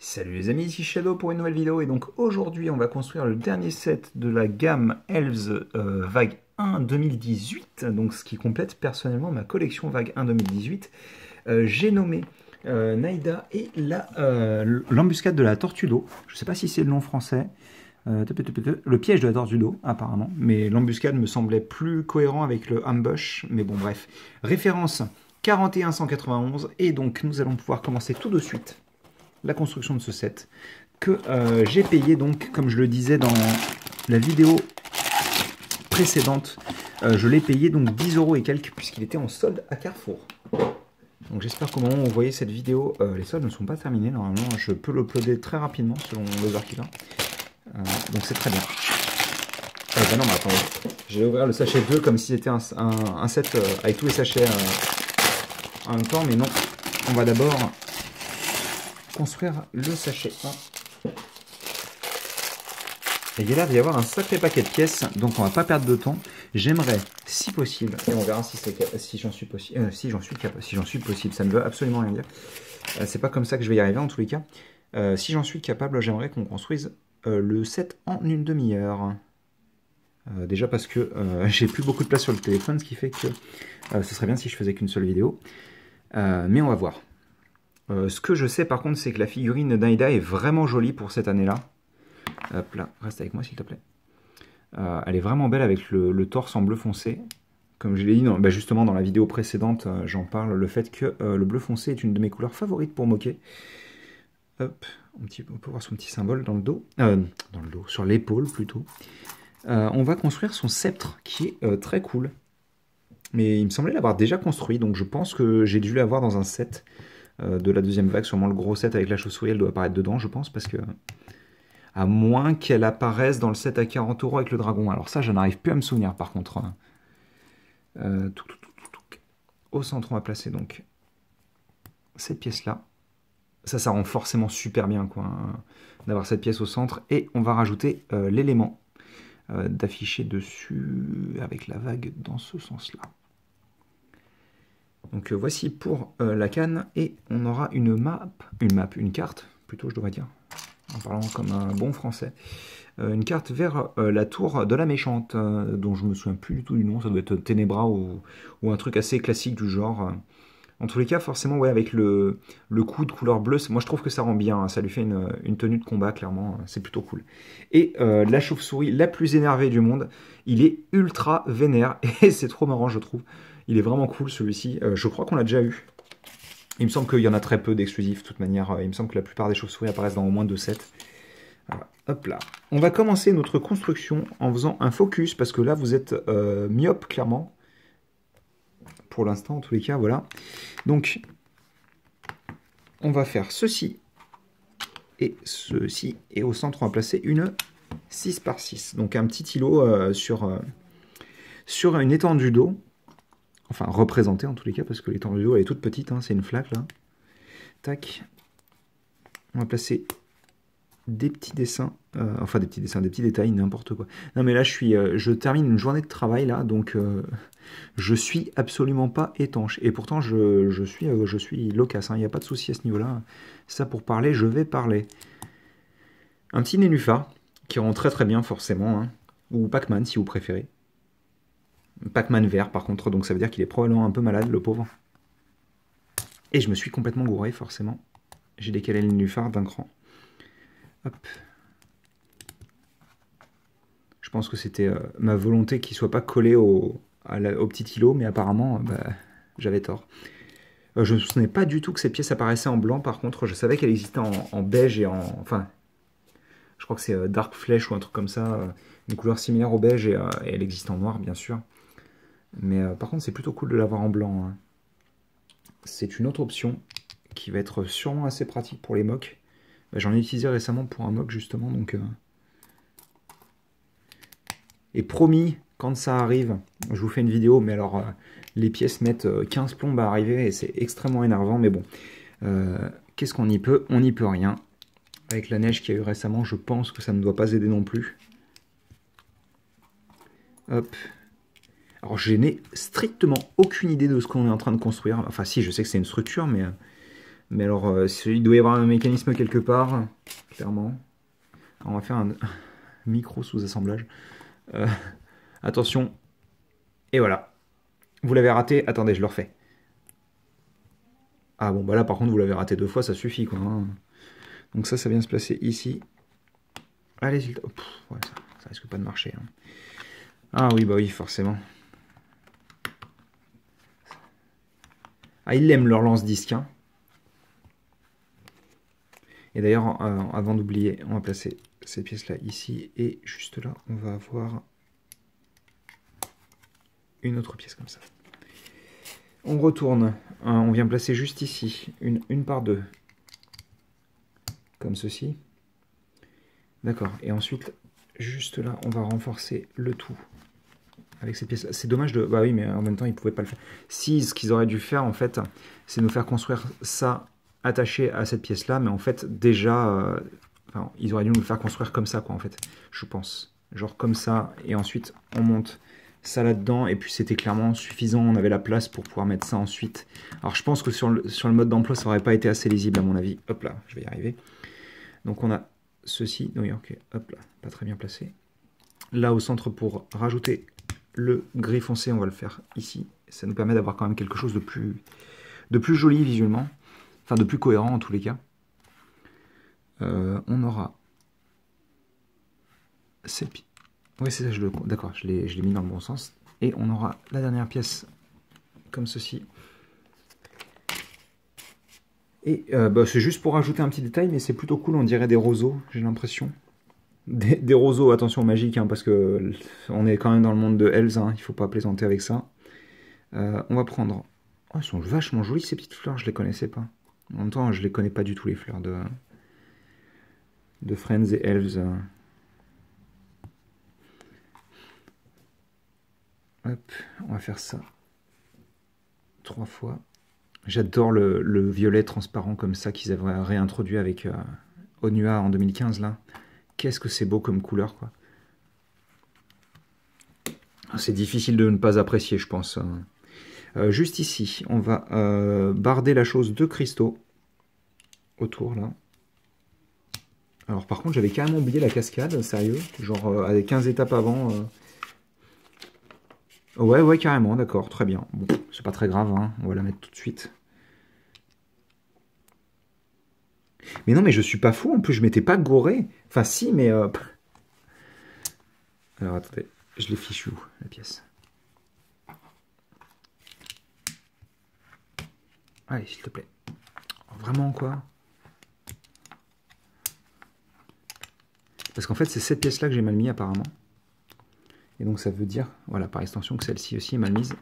Salut les amis, ici Shadow pour une nouvelle vidéo et donc aujourd'hui on va construire le dernier set de la gamme Elves Vague 1 2018, donc ce qui complète personnellement ma collection Vague 1 2018. J'ai nommé Naïda et l'embuscade de la tortue d'eau, je ne sais pas si c'est le nom français, le piège de la tortue d'eau apparemment, mais l'embuscade me semblait plus cohérent avec le ambush, mais bon bref. Référence 41191 et donc nous allons pouvoir commencer tout de suite la construction de ce set que j'ai payé donc comme je le disais dans la vidéo précédente, je l'ai payé donc 10 € et quelques puisqu'il était en solde à Carrefour. Donc j'espère qu'au moment où vous voyez cette vidéo, les soldes ne sont pas terminés. Normalement je peux l'uploader très rapidement selon les heures qu'il a. Donc c'est très bien. Bah non mais attendez, j'ai ouvert le sachet 2 comme si c'était un set avec tous les sachets en même temps, mais non, on va d'abord construire le sachet 1. Et il y a l'air d'y avoir un sacré paquet de pièces, donc on va pas perdre de temps. J'aimerais, si possible, et on verra si j'en suis possible, si j'en suis possible, ça ne veut absolument rien dire. C'est pas comme ça que je vais y arriver en tous les cas. Si j'en suis capable, j'aimerais qu'on construise le set en une demi-heure. Déjà parce que j'ai plus beaucoup de place sur le téléphone, ce qui fait que ce serait bien si je faisais qu'une seule vidéo. Mais on va voir. Ce que je sais par contre, c'est que la figurine d'Aïda est vraiment jolie pour cette année-là. Hop là, reste avec moi s'il te plaît. Elle est vraiment belle avec le torse en bleu foncé. Comme je l'ai dit justement dans la vidéo précédente, j'en parle, le fait que le bleu foncé est une de mes couleurs favorites pour moquer. Hop, on peut voir son petit symbole dans le dos. Sur l'épaule plutôt. On va construire son sceptre qui est très cool. Mais il me semblait l'avoir déjà construit, donc je pense que j'ai dû l'avoir dans un set de la deuxième vague, sûrement le gros set avec la chauve-souris, elle doit apparaître dedans, je pense, parce que à moins qu'elle apparaisse dans le set à 40 € avec le dragon. Alors ça, je n'arrive plus à me souvenir, par contre. Au centre, on va placer donc cette pièce-là. Ça rend forcément super bien, quoi, d'avoir cette pièce au centre. Et on va rajouter l'élément d'afficher dessus avec la vague dans ce sens-là. Donc voici pour la canne et on aura une carte plutôt je devrais dire, en parlant comme un bon français, une carte vers la tour de la méchante, dont je me souviens plus du tout du nom, ça doit être Ténébra ou un truc assez classique du genre. En tous les cas forcément ouais, avec le coup de couleur bleue, moi je trouve que ça rend bien, hein, ça lui fait une tenue de combat clairement, c'est plutôt cool. Et la chauve-souris la plus énervée du monde, il est ultra vénère et c'est trop marrant je trouve. Il est vraiment cool celui-ci. Je crois qu'on l'a déjà eu. Il me semble qu'il y en a très peu d'exclusifs. De toute manière, il me semble que la plupart des chauves-souris apparaissent dans au moins 2 sets. Voilà. Hop là. On va commencer notre construction en faisant un focus. Parce que là, vous êtes myope, clairement. Pour l'instant, en tous les cas, voilà. Donc, on va faire ceci et ceci. Et au centre, on va placer une 6 par 6. Donc, un petit îlot sur une étendue d'eau. Enfin, représentée en tous les cas, parce que l'étendue d'eau elle est toute petite, hein, c'est une flaque là. Tac. On va placer des petits dessins, des petits détails, n'importe quoi. Non mais là je termine une journée de travail là, donc je suis absolument pas étanche. Et pourtant je suis loquace, hein, il n'y a pas de souci à ce niveau-là. Ça pour parler, je vais parler. Un petit nénuphar, qui rend très très bien forcément, hein, ou Pac-Man si vous préférez. Pac-Man vert par contre, donc ça veut dire qu'il est probablement un peu malade, le pauvre. Et je me suis complètement gouré, forcément. J'ai décalé le nénuphar d'un cran. Hop. Je pense que c'était ma volonté qu'il ne soit pas collé au petit îlot, mais apparemment, j'avais tort. Je ne me souvenais pas du tout que ces pièces apparaissaient en blanc, par contre, je savais qu'elles existaient en beige et en... Enfin, je crois que c'est Dark Flesh ou un truc comme ça, une couleur similaire au beige, et elle existe en noir, bien sûr. Mais par contre, c'est plutôt cool de l'avoir en blanc. Hein. C'est une autre option qui va être sûrement assez pratique pour les mocks. J'en ai utilisé récemment pour un mock, justement. Donc, et promis, quand ça arrive, je vous fais une vidéo. Mais alors, les pièces mettent 15 plombes à arriver et c'est extrêmement énervant. Mais bon, qu'est-ce qu'on y peut? On n'y peut rien. Avec la neige qu'il y a eu récemment, je pense que ça ne doit pas aider non plus. Hop. Alors je n'ai strictement aucune idée de ce qu'on est en train de construire. Enfin si, je sais que c'est une structure, mais Mais alors, il doit y avoir un mécanisme quelque part, clairement. Alors, on va faire un micro sous-assemblage. Attention. Et voilà. Vous l'avez raté. Attendez, je le refais. Ah bon, bah là, par contre, vous l'avez raté 2 fois, ça suffit, quoi. Hein. Donc ça vient se placer ici. Allez, s'il te... ouais, ça risque pas de marcher. Hein. Ah oui, bah oui, forcément. Ah, ils l'aiment, leur lance-disque. Hein. Et d'ailleurs, avant d'oublier, on va placer ces pièces-là ici. Et juste là, on va avoir une autre pièce comme ça. On retourne. On vient placer juste ici, une par deux. Comme ceci. D'accord. Et ensuite, juste là, on va renforcer le tout. Avec ces pièces-là. C'est dommage de... Bah oui, mais en même temps, ils ne pouvaient pas le faire. Si, ce qu'ils auraient dû faire, en fait, c'est nous faire construire ça attaché à cette pièce-là. Mais en fait, déjà... Enfin, ils auraient dû nous le faire construire comme ça, quoi, en fait. Je pense. Genre comme ça. Et ensuite, on monte ça là-dedans. Et puis, c'était clairement suffisant. On avait la place pour pouvoir mettre ça ensuite. Alors, je pense que sur le mode d'emploi, ça n'aurait pas été assez lisible, à mon avis. Hop là, je vais y arriver. Donc, on a ceci. Oui, ok. Hop là, pas très bien placé. Là, au centre, pour rajouter... le gris foncé, on va le faire ici. Ça nous permet d'avoir quand même quelque chose de plus joli visuellement. Enfin, de plus cohérent en tous les cas. On aura... Oui, c'est ça, d'accord, je l'ai mis dans le bon sens. Et on aura la dernière pièce comme ceci. Et bah, c'est juste pour rajouter un petit détail, mais c'est plutôt cool, on dirait des roseaux, j'ai l'impression. Des roseaux, attention, magiques, hein, parce que on est quand même dans le monde de Elves, hein, il ne faut pas plaisanter avec ça. On va prendre... Oh, elles sont vachement jolies ces petites fleurs, je les connaissais pas. En même temps, je les connais pas du tout les fleurs de Friends et Elves. Hop, on va faire ça 3 fois. J'adore le violet transparent comme ça qu'ils avaient réintroduit avec Onua en 2015 là. Qu'est-ce que c'est beau comme couleur, quoi. C'est difficile de ne pas apprécier, je pense. Juste ici, on va barder la chose de cristaux autour, là. Alors, par contre, j'avais carrément oublié la cascade, sérieux. Genre, avec 15 étapes avant. Ouais, carrément, d'accord, très bien. Bon, c'est pas très grave, hein, on va la mettre tout de suite. Mais non, mais je suis pas fou, en plus, je m'étais pas gauré. Enfin, si, mais... Alors, attendez, je l'ai fichu où, la pièce? Allez, s'il te plaît. Vraiment, quoi? Parce qu'en fait, c'est cette pièce-là que j'ai mal mis, apparemment. Et donc, ça veut dire, voilà, par extension, que celle-ci aussi est mal mise.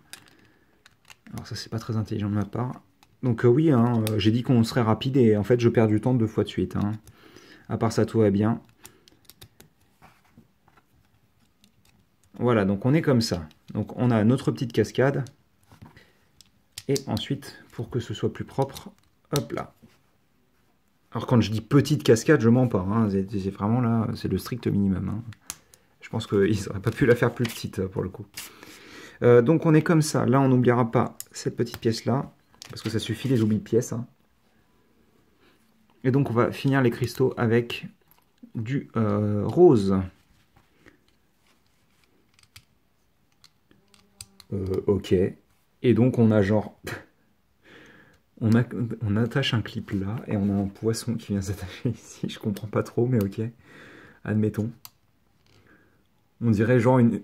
Alors, ça, c'est pas très intelligent de ma part. Donc, oui, hein, j'ai dit qu'on serait rapide, et en fait, je perds du temps 2 fois de suite. Hein. À part ça, tout va bien. Voilà, donc on est comme ça. Donc, on a notre petite cascade. Et ensuite, pour que ce soit plus propre, hop là. Alors quand je dis petite cascade, je mens pas. Hein. C'est vraiment là, c'est le strict minimum. Hein. Je pense qu'ils n'auraient pas pu la faire plus petite pour le coup. Donc on est comme ça. Là, on n'oubliera pas cette petite pièce-là. Parce que ça suffit les oublis de pièces. Hein. Et donc on va finir les cristaux avec du rose. Ok. Et donc on a genre... On attache un clip là et on a un poisson qui vient s'attacher ici. Je comprends pas trop, mais ok. Admettons. On dirait genre une...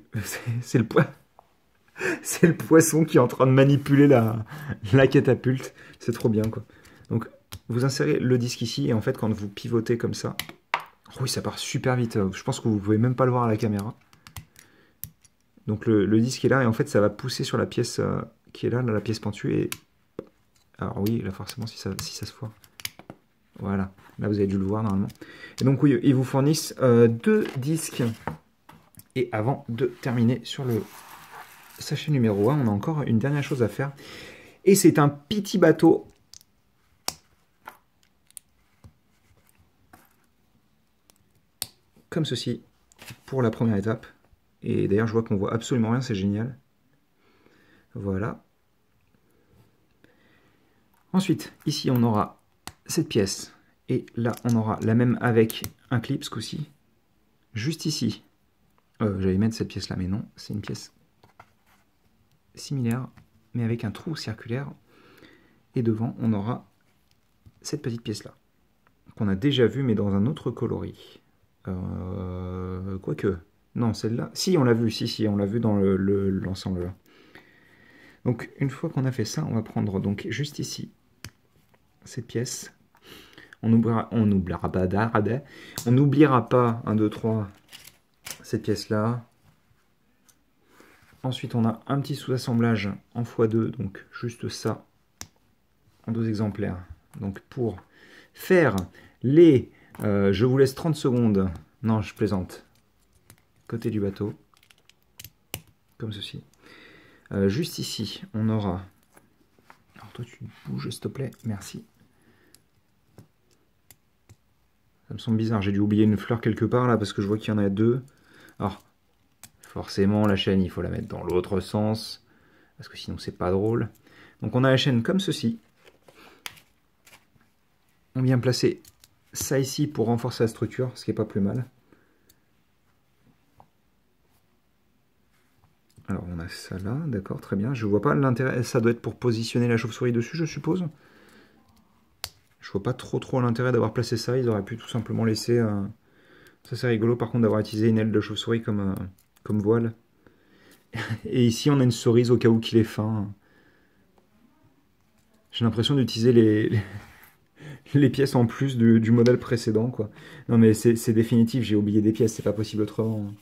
C'est le poisson qui est en train de manipuler la catapulte. C'est trop bien, quoi. Donc, vous insérez le disque ici et en fait, quand vous pivotez comme ça... Oh oui, ça part super vite. Je pense que vous pouvez même pas le voir à la caméra. Donc, le disque est là et en fait, ça va pousser sur la pièce qui est là, la pièce pentue et... Alors oui, là forcément si ça se foire. Voilà, là vous avez dû le voir normalement. Et donc oui, ils vous fournissent 2 disques. Et avant de terminer sur le sachet numéro 1, on a encore une dernière chose à faire. Et c'est un petit bateau. Comme ceci, pour la première étape. Et d'ailleurs je vois qu'on voit absolument rien, c'est génial. Voilà. Ensuite, ici on aura cette pièce. Et là, on aura la même avec un clip, ce coup-ci. Juste ici. J'allais mettre cette pièce-là, mais non. C'est une pièce similaire, mais avec un trou circulaire. Et devant, on aura cette petite pièce-là, qu'on a déjà vue, mais dans un autre coloris. Quoique... Non, celle-là... Si, on l'a vue, si, on l'a vue dans l'ensemble là. Donc, une fois qu'on a fait ça, on va prendre donc juste ici cette pièce. On n'oubliera pas, 1, 2, 3, cette pièce-là. Ensuite, on a un petit sous-assemblage en x2, donc juste ça, en 2 exemplaires. Donc, pour faire les... je vous laisse 30 secondes. Non, je plaisante. Côté du bateau. Comme ceci. Juste ici, on aura... Alors toi, tu bouges, s'il te plaît. Merci. Ça me semble bizarre. J'ai dû oublier une fleur quelque part, là, parce que je vois qu'il y en a 2. Alors, forcément, la chaîne, il faut la mettre dans l'autre sens. Parce que sinon, c'est pas drôle. Donc, on a la chaîne comme ceci. On vient placer ça ici pour renforcer la structure, ce qui n'est pas plus mal. Alors on a ça là, d'accord, très bien. Je vois pas l'intérêt, ça doit être pour positionner la chauve-souris dessus, je suppose. Je vois pas trop l'intérêt d'avoir placé ça, ils auraient pu tout simplement laisser... Ça c'est rigolo par contre d'avoir utilisé une aile de chauve-souris comme voile. Et ici on a une cerise au cas où qu'il est fin. J'ai l'impression d'utiliser les pièces en plus du modèle précédent, quoi. Non mais c'est définitif, j'ai oublié des pièces, c'est pas possible autrement.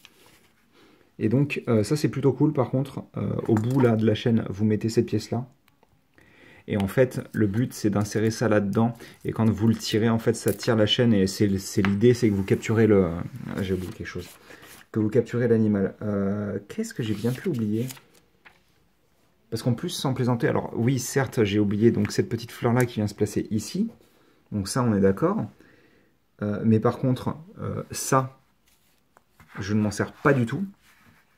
Et donc ça c'est plutôt cool. Par contre, au bout là de la chaîne, vous mettez cette pièce là. Et en fait, le but c'est d'insérer ça là-dedans. Et quand vous le tirez, en fait, ça tire la chaîne. Et c'est l'idée, c'est que vous capturez le... j'ai oublié quelque chose. Que vous capturez l'animal. Qu'est-ce que j'ai bien pu oublier? Parce qu'en plus, sans plaisanter, alors oui, certes, j'ai oublié donc cette petite fleur là qui vient se placer ici. Donc ça, on est d'accord. Mais par contre, ça, je ne m'en sers pas du tout.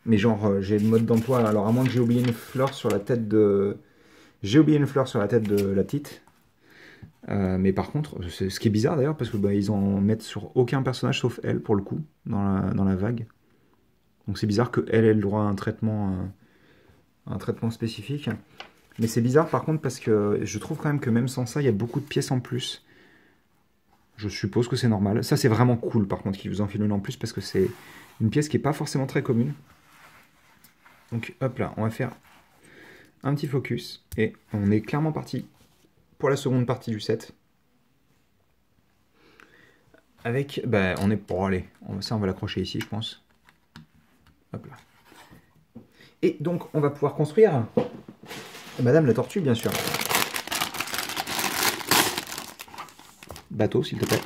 Mais genre, j'ai le mode d'emploi. Alors, à moins que j'ai oublié une fleur sur la tête de... J'ai oublié une fleur sur la tête de la petite. Mais par contre, ce qui est bizarre d'ailleurs, parce que bah, ils en mettent sur aucun personnage sauf elle, pour le coup, dans la vague. Donc c'est bizarre qu'elle ait le droit à un traitement spécifique. Mais c'est bizarre par contre, parce que je trouve quand même que même sans ça, il y a beaucoup de pièces en plus. Je suppose que c'est normal. Ça, c'est vraiment cool par contre qu'ils vous en filent une en plus, parce que c'est une pièce qui n'est pas forcément très commune. Donc hop là, on va faire un petit focus et on est clairement parti pour la seconde partie du set. Avec, bah, on est pour aller. Ça, on va l'accrocher ici, je pense. Hop là. Et donc, on va pouvoir construire Madame la Tortue, bien sûr. Bateau, s'il te plaît.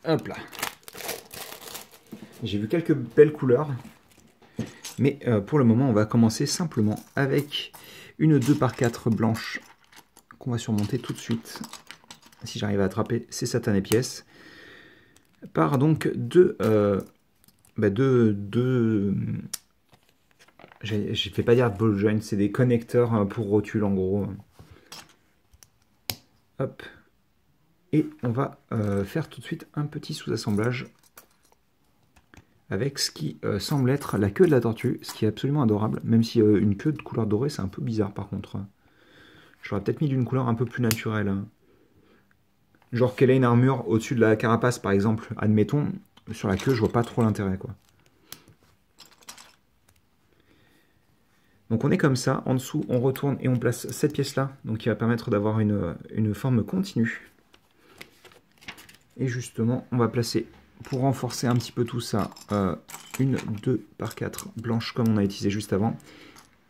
Hop là. J'ai vu quelques belles couleurs. Mais pour le moment, on va commencer simplement avec une 2x4 blanche qu'on va surmonter tout de suite. Si j'arrive à attraper ces satanées pièces. Par donc deux... je ne vais pas dire ball joint, c'est des connecteurs pour rotules en gros. Hop. Et on va faire tout de suite un petit sous-assemblage avec ce qui semble être la queue de la tortue, ce qui est absolument adorable, même si une queue de couleur dorée, c'est un peu bizarre par contre. J'aurais peut-être mis d'une couleur un peu plus naturelle. Genre qu'elle ait une armure au-dessus de la carapace par exemple, admettons, sur la queue je vois pas trop l'intérêt quoi. Donc on est comme ça, en dessous on retourne et on place cette pièce là, donc qui va permettre d'avoir une forme continue. Et justement on va placer, pour renforcer un petit peu tout ça, une 2x4 blanche comme on a utilisé juste avant.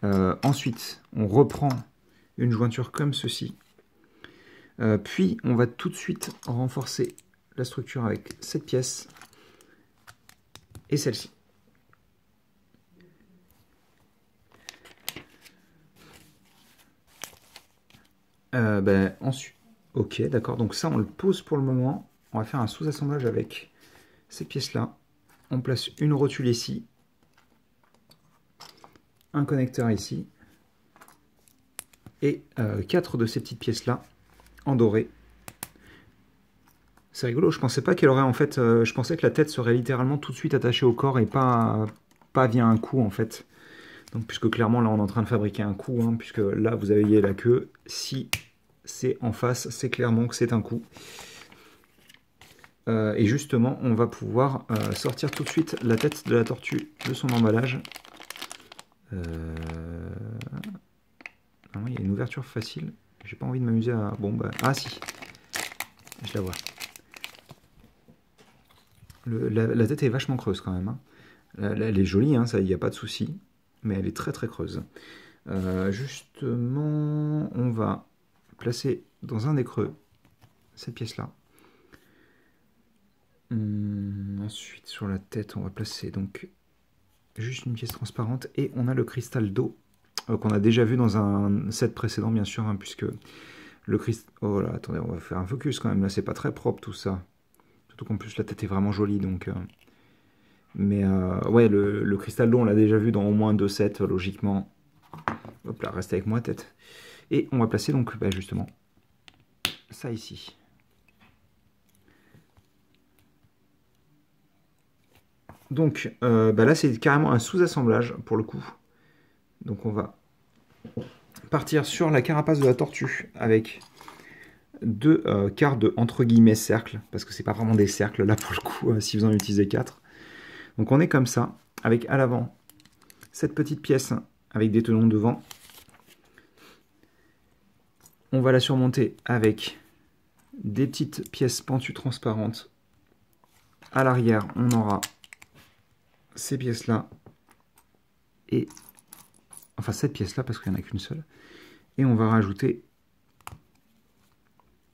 Ensuite on reprend une jointure comme ceci. Puis on va tout de suite renforcer la structure avec cette pièce et celle-ci. Ensuite, ok, d'accord, donc ça on le pose pour le moment. On va faire un sous-assemblage avec cette pièce là. On place une rotule ici un connecteur ici, et 4 de ces petites pièces-là, en doré. C'est rigolo, je pensais pas qu'elle aurait en fait... je pensais que la tête serait littéralement tout de suite attachée au corps et pas via un cou en fait. Donc puisque clairement là on est en train de fabriquer un cou, hein, puisque là vous avez la queue, si c'est en face, c'est clairement que c'est un cou. Et justement, on va pouvoir sortir tout de suite la tête de la tortue de son emballage. Il y a une ouverture facile. J'ai pas envie de m'amuser à... Bon, bah... Ah si, je la vois. La tête est vachement creuse quand même. Hein. Elle est jolie, hein, ça, il n'y a pas de souci. Mais elle est très très creuse. Justement, on va placer dans un des creux cette pièce-là. Ensuite, sur la tête, on va placer donc juste une pièce transparente. Et on a le cristal d'eau qu'on a déjà vu dans un set précédent, bien sûr, hein, puisque le cristal... Oh là, attendez, on va faire un focus quand même. Là, c'est pas très propre tout ça. Surtout qu'en plus, la tête est vraiment jolie, donc... Mais ouais, le cristal d'eau, on l'a déjà vu dans au moins 2 sets, logiquement. Hop là, reste avec moi, tête. Et on va placer donc, bah, justement, ça ici. Donc bah là, c'est carrément un sous-assemblage, pour le coup. Donc on va partir sur la carapace de la tortue, avec 2 quarts de, entre guillemets, cercle, parce que c'est pas vraiment des cercles, là, pour le coup, si vous en utilisez 4. Donc on est comme ça, avec à l'avant cette petite pièce avec des tenons devant. On va la surmonter avec des petites pièces pentues transparentes. À l'arrière, on aura ces pièces-là. Et enfin, cette pièce-là, parce qu'il n'y en a qu'une seule. Et on va rajouter...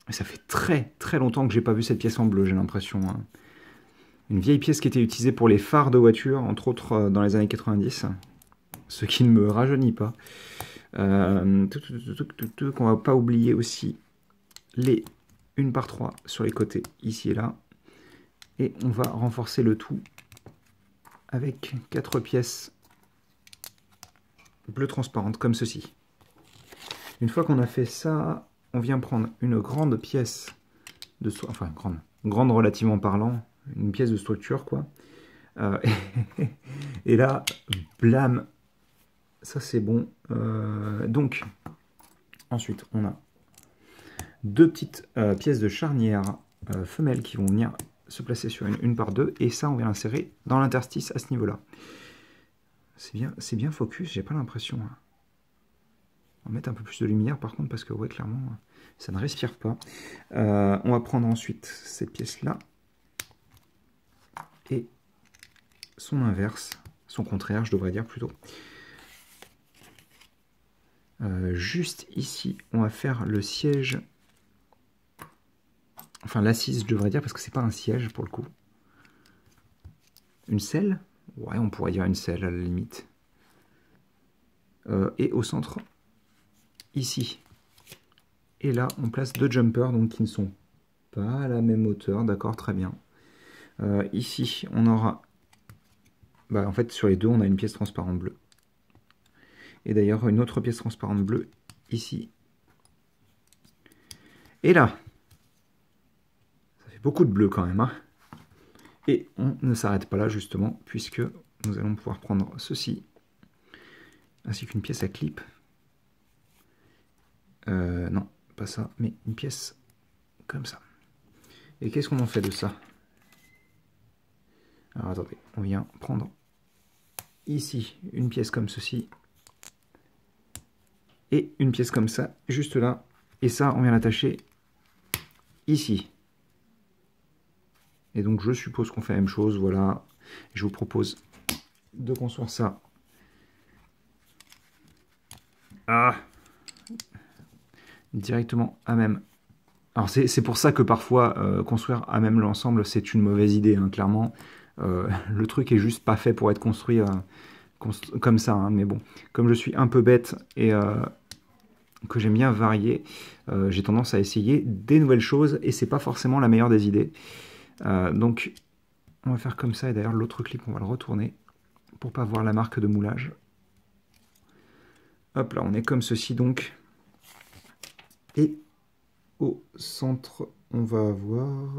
Ça fait très très longtemps que j'ai pas vu cette pièce en bleu, j'ai l'impression. Hein. Une vieille pièce qui était utilisée pour les phares de voiture, entre autres dans les années 90. Ce qui ne me rajeunit pas. On va pas oublier aussi les 1 par 3 sur les côtés, ici et là. Et on va renforcer le tout avec 4 pièces bleues transparentes, comme ceci. Une fois qu'on a fait ça, on vient prendre une grande pièce de... Enfin, grande relativement parlant, une pièce de structure, quoi. Et là, blam, ça c'est bon. Donc, ensuite, on a 2 petites pièces de charnière femelles qui vont venir se placer sur une par 2. Et ça, on vient l'insérer dans l'interstice à ce niveau-là. C'est bien focus, j'ai pas l'impression. Hein. On va mettre un peu plus de lumière par contre, parce que ouais, clairement, ça ne respire pas. On va prendre ensuite cette pièce-là. Et son inverse, son contraire, je devrais dire plutôt. Juste ici, on va faire le siège, enfin l'assise, je devrais dire, parce que c'est pas un siège pour le coup. Une selle? Ouais, on pourrait dire une selle à la limite. Et au centre, ici. Et là, on place 2 jumpers, donc qui ne sont pas à la même hauteur, d'accord, très bien. Ici, on aura... Bah, en fait, sur les deux, on a une pièce transparente bleue. Et d'ailleurs, une autre pièce transparente bleue, ici. Et là, ça fait beaucoup de bleu quand même. Hein. Et on ne s'arrête pas là, justement, puisque nous allons pouvoir prendre ceci, ainsi qu'une pièce à clip. Non, pas ça, mais une pièce comme ça. Et qu'est-ce qu'on en fait de ça? Alors attendez, on vient prendre ici une pièce comme ceci. Et une pièce comme ça, juste là. Et ça, on vient l'attacher ici. Et donc je suppose qu'on fait la même chose, voilà. Je vous propose de construire ça. Directement à même. Alors c'est pour ça que parfois construire à même l'ensemble c'est une mauvaise idée, hein, clairement. Le truc est juste pas fait pour être construit comme ça, hein, mais bon, comme je suis un peu bête et que j'aime bien varier, j'ai tendance à essayer des nouvelles choses et c'est pas forcément la meilleure des idées. Donc on va faire comme ça, et d'ailleurs l'autre clip on va le retourner pour pas voir la marque de moulage. Hop là, on est comme ceci donc. Et au centre, on va avoir...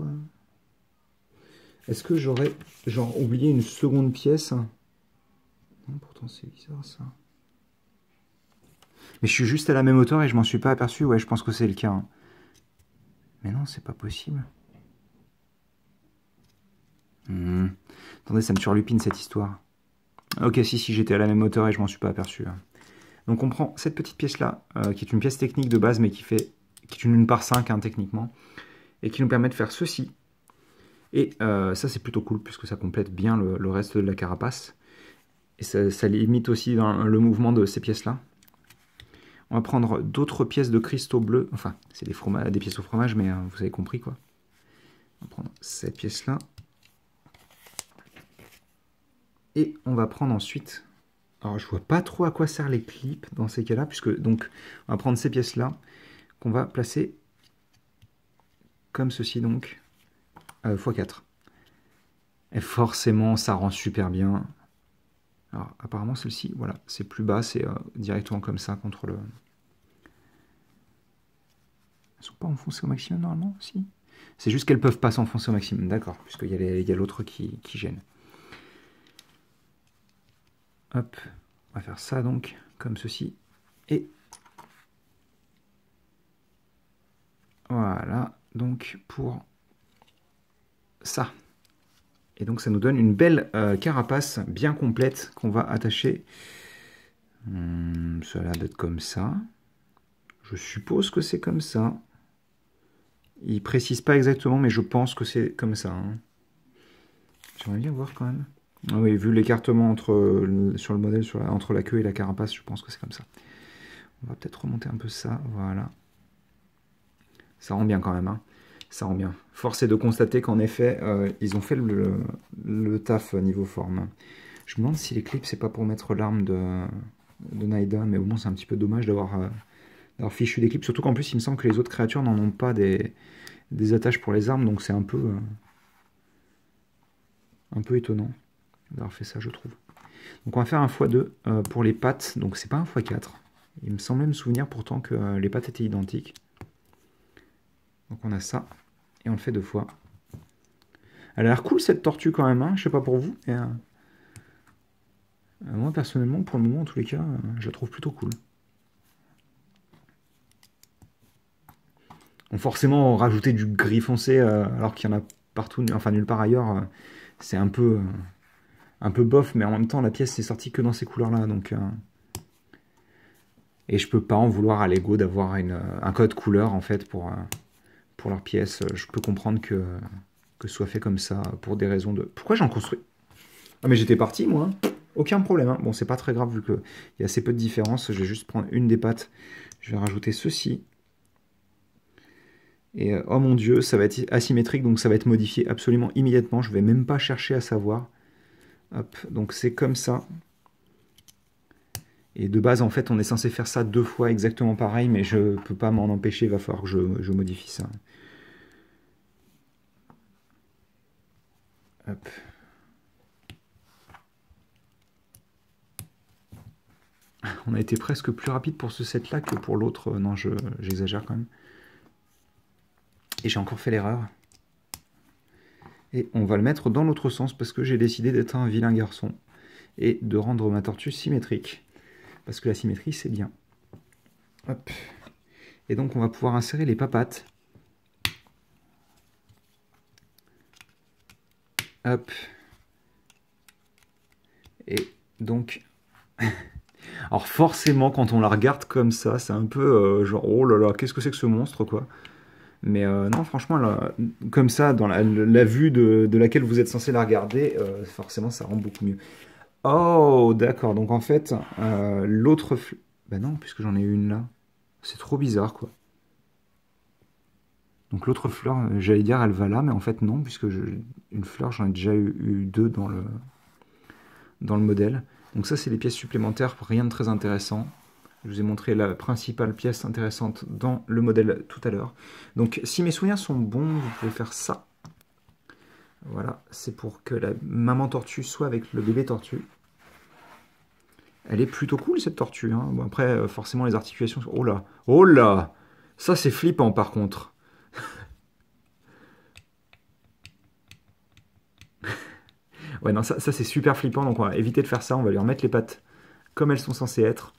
Est-ce que j'aurais genre oublié une seconde pièce? Non, pourtant c'est bizarre ça. Mais je suis juste à la même hauteur et je m'en suis pas aperçu. Ouais, je pense que c'est le cas. Hein. Mais non, c'est pas possible. Attendez, ça me surlupine cette histoire. Ok, si, j'étais à la même hauteur et je m'en suis pas aperçu. Hein. Donc on prend cette petite pièce-là, qui est une pièce technique de base, mais qui est une 1/5 hein, techniquement, et qui nous permet de faire ceci. Et ça c'est plutôt cool, puisque ça complète bien le reste de la carapace. Et ça limite aussi dans le mouvement de ces pièces-là. On va prendre d'autres pièces de cristaux bleus, enfin c'est des pièces au fromage, mais vous avez compris quoi. On va prendre cette pièce-là. Et on va prendre ensuite... Alors je vois pas trop à quoi servent les clips dans ces cas-là, puisque donc on va prendre ces pièces-là qu'on va placer comme ceci donc, x4. Et forcément ça rend super bien. Alors apparemment celle-ci, voilà, c'est plus bas, c'est directement comme ça contre le... Elles sont pas enfoncées au maximum normalement, si. C'est juste qu'elles peuvent pas s'enfoncer au maximum, d'accord, puisqu'il y a l'autre qui gêne. Hop, on va faire ça donc, comme ceci. Et voilà, donc pour ça. Et donc ça nous donne une belle carapace bien complète qu'on va attacher. Ça a l'air d'être comme ça. Je suppose que c'est comme ça. Il précise pas exactement, mais je pense que c'est comme ça. Hein. J'aimerais bien voir quand même. Ah oui, vu l'écartement sur le modèle, entre la queue et la carapace, je pense que c'est comme ça. On va peut-être remonter un peu ça, voilà. Ça rend bien quand même, hein. Ça rend bien. Force est de constater qu'en effet, ils ont fait le taf niveau forme. Je me demande si les clips, c'est pas pour mettre l'arme de Naida, mais au moins c'est un petit peu dommage d'avoir fichu des clips. Surtout qu'en plus, il me semble que les autres créatures n'en ont pas des attaches pour les armes, donc c'est un peu étonnant d'avoir fait ça, je trouve. Donc on va faire un x2 pour les pattes, donc c'est pas un x4. Il me semblait me souvenir pourtant que les pattes étaient identiques. Donc on a ça, et on le fait 2 fois. Elle a l'air cool cette tortue quand même, hein. Je sais pas pour vous, mais moi personnellement, pour le moment en tous les cas, je la trouve plutôt cool. Donc forcément, rajouter du gris foncé alors qu'il y en a partout, enfin nulle part ailleurs, c'est un peu bof, mais en même temps la pièce n'est sortie que dans ces couleurs-là, donc... Et je peux pas en vouloir à Lego d'avoir un code couleur en fait pour leur pièce. Je peux comprendre que ce soit fait comme ça pour des raisons de... Pourquoi j'en construis? Ah mais j'étais parti moi, aucun problème. Hein. Bon c'est pas très grave vu qu'il y a assez peu de différence. Je vais juste prendre une des pattes. Je vais rajouter ceci. Et oh mon dieu, ça va être asymétrique, donc ça va être modifié absolument immédiatement. Je vais même pas chercher à savoir. Hop, donc c'est comme ça. Et de base, en fait, on est censé faire ça 2 fois exactement pareil, mais je peux pas m'en empêcher, il va falloir que je modifie ça. Hop. On a été presque plus rapide pour ce set-là que pour l'autre. Non, j'exagère quand même. Et j'ai encore fait l'erreur. Et on va le mettre dans l'autre sens parce que j'ai décidé d'être un vilain garçon et de rendre ma tortue symétrique. Parce que la symétrie, c'est bien. Hop. Et donc, on va pouvoir insérer les papates. Hop. Et donc... Alors forcément, quand on la regarde comme ça, c'est un peu genre, oh là là, qu'est-ce que c'est que ce monstre, quoi. Mais non, franchement, là, comme ça, dans la vue de laquelle vous êtes censé la regarder, forcément, ça rend beaucoup mieux. Oh, d'accord. Donc en fait, l'autre... Ben non, puisque j'en ai une là. C'est trop bizarre, quoi. Donc l'autre fleur, j'allais dire, elle va là, mais en fait non, puisque une fleur, j'en ai déjà eu 2 dans le modèle. Donc ça, c'est des pièces supplémentaires, rien de très intéressant. Je vous ai montré la principale pièce intéressante dans le modèle tout à l'heure. Donc si mes souvenirs sont bons, vous pouvez faire ça. Voilà, c'est pour que la maman tortue soit avec le bébé tortue. Elle est plutôt cool cette tortue. Hein. Bon, après, forcément, les articulations... Oh là! Oh là! Ça, c'est flippant par contre. Ouais, non, ça c'est super flippant, donc on va éviter de faire ça. On va lui remettre les pattes comme elles sont censées être.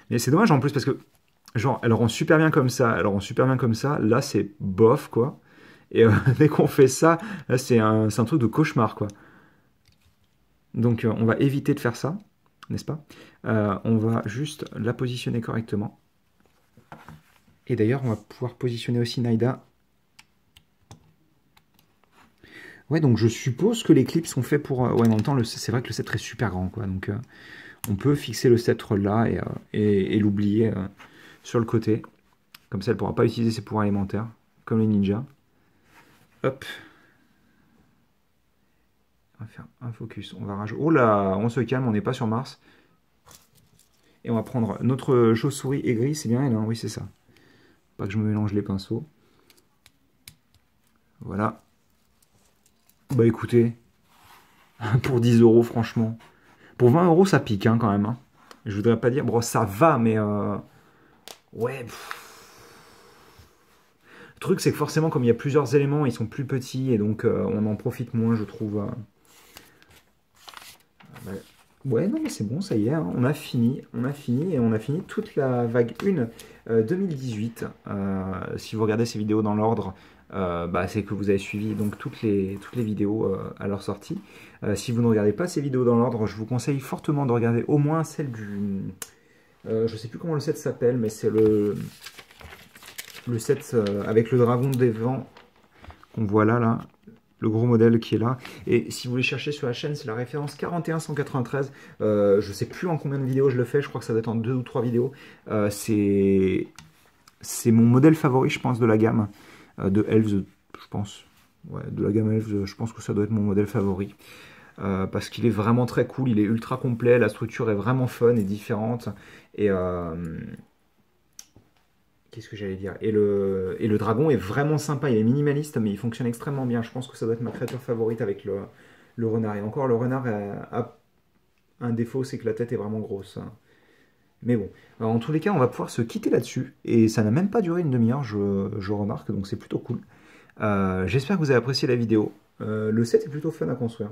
Mais c'est dommage en plus parce que, genre, elle rend super bien comme ça. Elle rend super bien comme ça. Là, c'est bof, quoi. Et dès qu'on fait ça, là, c'est un truc de cauchemar, quoi. Donc, on va éviter de faire ça, n'est-ce pas? On va juste la positionner correctement. Et d'ailleurs, on va pouvoir positionner aussi Naïda. Ouais, donc je suppose que les clips sont faits pour... ouais, en même temps, c'est vrai que le sceptre est super grand, quoi. Donc, on peut fixer le sceptre là et l'oublier sur le côté. Comme ça, elle ne pourra pas utiliser ses pouvoirs élémentaires, comme les ninjas. Hop. On va faire un focus. On va rajouter... Oh là, on se calme, on n'est pas sur Mars. Et on va prendre notre chauve-souris aigrie, c'est bien elle, hein, oui, c'est ça. Pas que je me mélange les pinceaux. Voilà. Bah écoutez, pour 10 euros, franchement. Pour 20 euros, ça pique hein, quand même. Hein. Je voudrais pas dire, bon, ça va, mais... ouais. Le truc, c'est que forcément, comme il y a plusieurs éléments, ils sont plus petits, et donc on en profite moins, je trouve. Ouais, non, mais c'est bon, ça y est, hein, on a fini, et on a fini toute la vague 1 2018. Si vous regardez ces vidéos dans l'ordre, bah, c'est que vous avez suivi donc toutes les vidéos à leur sortie. Si vous ne regardez pas ces vidéos dans l'ordre, je vous conseille fortement de regarder au moins celle du... je sais plus comment le set s'appelle, mais c'est le set avec le dragon des vents qu'on voit là. Le gros modèle qui est là. Et si vous voulez chercher sur la chaîne, c'est la référence 41193. Je sais plus en combien de vidéos je le fais, je crois que ça doit être en 2 ou 3 vidéos. C'est mon modèle favori, je pense, de la gamme de Elves, je pense. Ouais, de la gamme Elves, je pense que ça doit être mon modèle favori. Parce qu'il est vraiment très cool, il est ultra complet, la structure est vraiment fun et différente. Et... qu'est-ce que j'allais dire? Et le dragon est vraiment sympa, il est minimaliste, mais il fonctionne extrêmement bien. Je pense que ça doit être ma créature favorite avec le renard. Et encore, le renard a un défaut, c'est que la tête est vraiment grosse. Mais bon, alors, en tous les cas, on va pouvoir se quitter là-dessus. Et ça n'a même pas duré une demi-heure, je remarque, donc c'est plutôt cool. J'espère que vous avez apprécié la vidéo. Le set est plutôt fun à construire.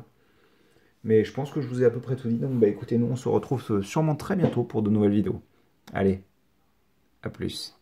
Mais je pense que je vous ai à peu près tout dit. Donc bah écoutez, nous on se retrouve sûrement très bientôt pour de nouvelles vidéos. Allez, à plus.